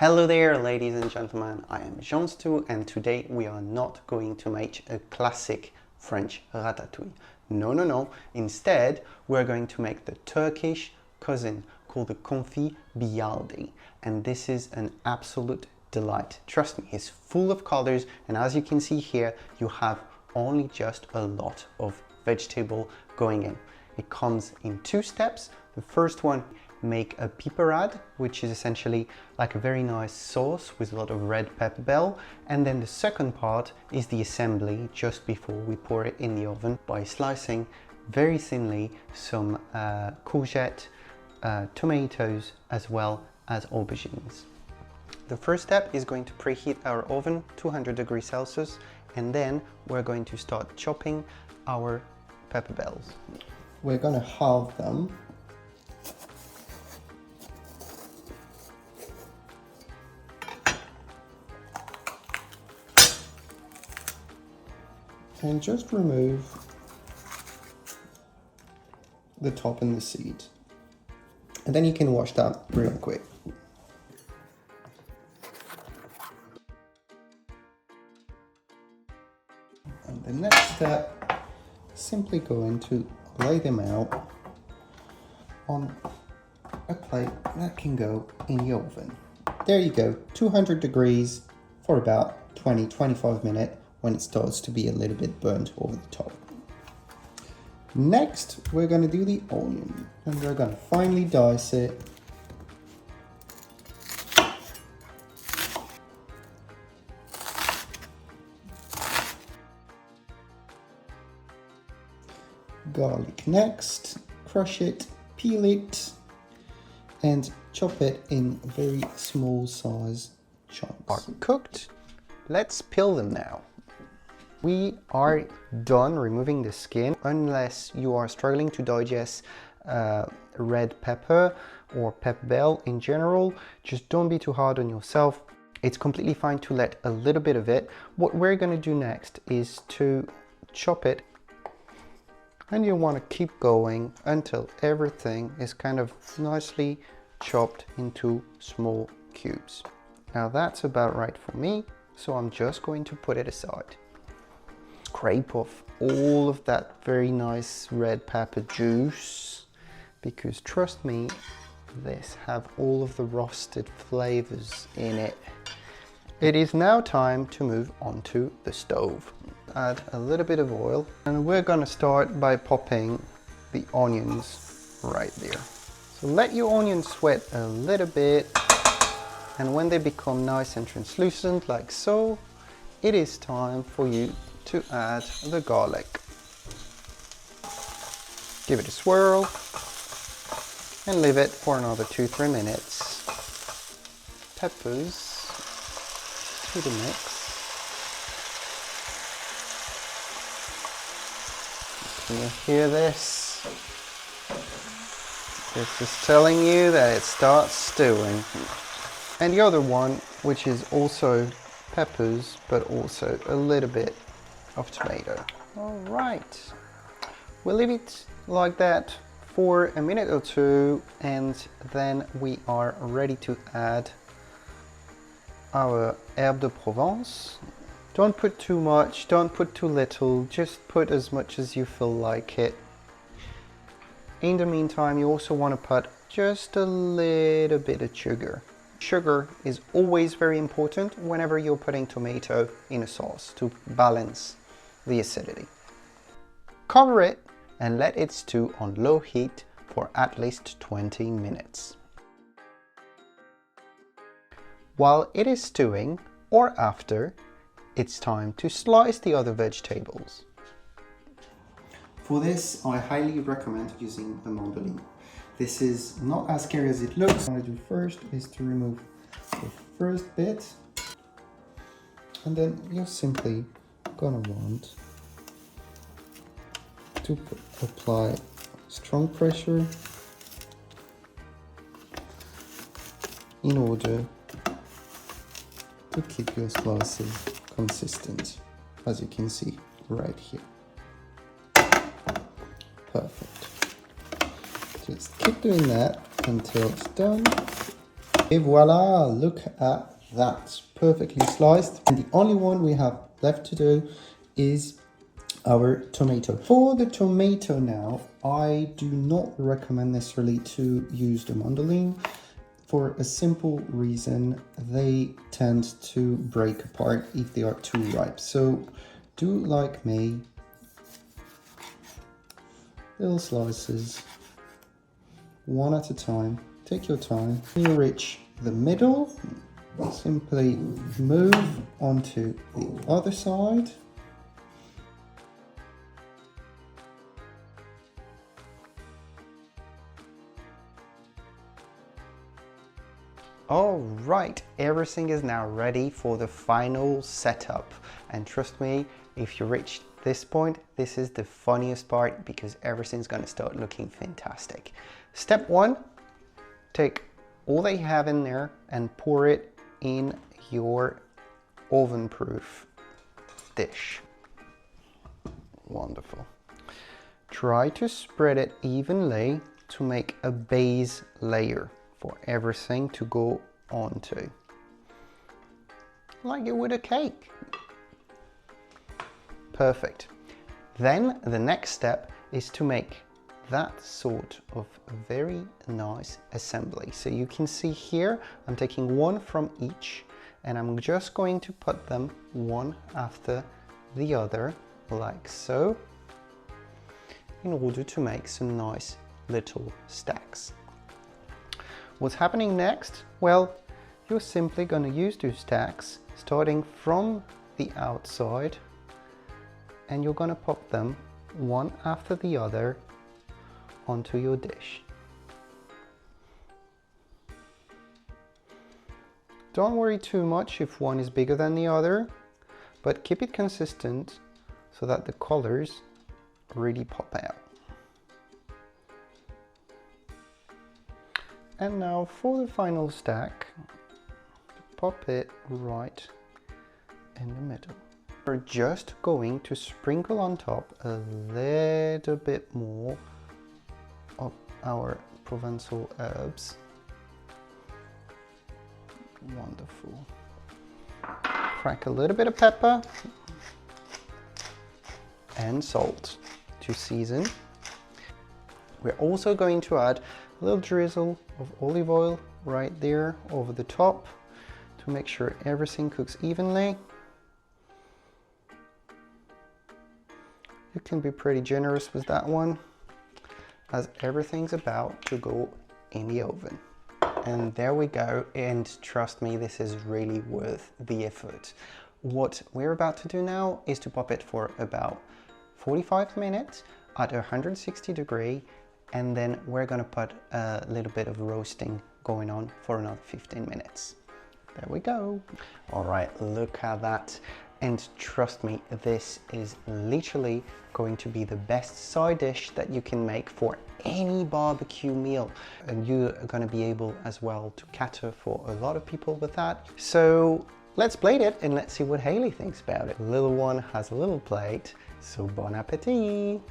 Hello there, ladies and gentlemen, I am Jean-Stu and today we are not going to make a classic French ratatouille. No. Instead, we're going to make the Turkish cousin called the Confit Byaldi. And this is an absolute delight. Trust me, it's full of colors, and as you can see here, you have only just a lot of vegetable going in. It comes in two steps. The first one, make a pipperade, which is essentially like a very nice sauce with a lot of red pepper bell. And then the second part is the assembly just before we pour it in the oven by slicing very thinly some courgette, tomatoes, as well as aubergines. The first step is going to preheat our oven 200 degrees Celsius, and then we're going to start chopping our pepper bells. We're going to halve them. And just remove the top and the seed. And then you can wash that real quick. And the next step, simply going to lay them out on a plate that can go in the oven. There you go, 200 degrees for about 20-25 minutes. When it starts to be a little bit burnt over the top. Next, we're going to do the onion, and we're going to finely dice it. Garlic next, crush it, peel it, and chop it in very small size chunks. Are cooked. Let's peel them now. We are done removing the skin. Unless you are struggling to digest red pepper or pepper bell in general, just don't be too hard on yourself. It's completely fine to let a little bit of it. What we're going to do next is to chop it, and you want to keep going until everything is kind of nicely chopped into small cubes. Now that's about right for me, so I'm just going to put it aside. Scrape off all of that very nice red pepper juice, because trust me, this have all of the roasted flavors in it. It is now time to move on to the stove. Add a little bit of oil, and we're going to start by popping the onions right there. So let your onions sweat a little bit, and when they become nice and translucent like so, it is time for you to add the garlic. Give it a swirl and leave it for another 2-3 minutes. Peppers to the mix. Can you hear this? This is telling you that it starts stewing. And the other one, which is also peppers, but also a little bit of tomato. All right, we'll leave it like that for a minute or two, and then we are ready to add our herbe de Provence. Don't put too much, don't put too little, just put as much as you feel like it. In the meantime, you also want to put just a little bit of sugar. Sugar is always very important whenever you're putting tomato in a sauce to balance the acidity. Cover it and let it stew on low heat for at least 20 minutes. While it is stewing, or after, it's time to slice the other vegetables. For this, I highly recommend using a mandoline. This is not as scary as it looks. What I do first is to remove the first bit, and then you're simply gonna want to apply strong pressure in order to keep your slices consistent, as you can see right here. Perfect. Just keep doing that until it's done. Et voila, look at that, perfectly sliced. And the only one we have left to do is our tomato. For the tomato now, I do not recommend necessarily to use the mandolin for a simple reason. They tend to break apart if they are too ripe. So do like me, little slices, one at a time. Take your time. When you reach the middle, simply move onto the other side. All right, everything is now ready for the final setup. And trust me, if you reach this point, this is the funniest part because everything's gonna start looking fantastic. Step one, take all that you have in there and pour it in your oven-proof dish. Wonderful. Try to spread it evenly to make a base layer for everything to go onto, like you would a cake. Perfect. Then the next step is to make that sort of very nice assembly. So you can see here, I'm taking one from each and I'm just going to put them one after the other, like so, in order to make some nice little stacks. What's happening next? Well, you're simply going to use those stacks starting from the outside and you're going to pop them one after the other onto your dish. Don't worry too much if one is bigger than the other, but keep it consistent so that the colors really pop out. And now for the final stack, pop it right in the middle. We're just going to sprinkle on top a little bit more of our Provençal herbs. Wonderful. Crack a little bit of pepper and salt to season. We're also going to add a little drizzle of olive oil right there over the top to make sure everything cooks evenly. You can be pretty generous with that one, as everything's about to go in the oven. And there we go, and trust me, this is really worth the effort. What we're about to do now is to pop it for about 45 minutes at 160 degrees, and then we're gonna put a little bit of roasting going on for another 15 minutes. There we go. All right, look at that. And trust me, this is literally going to be the best side dish that you can make for any barbecue meal. And you're gonna be able as well to cater for a lot of people with that. So let's plate it and let's see what Haley thinks about it. The little one has a little plate, so bon appetit.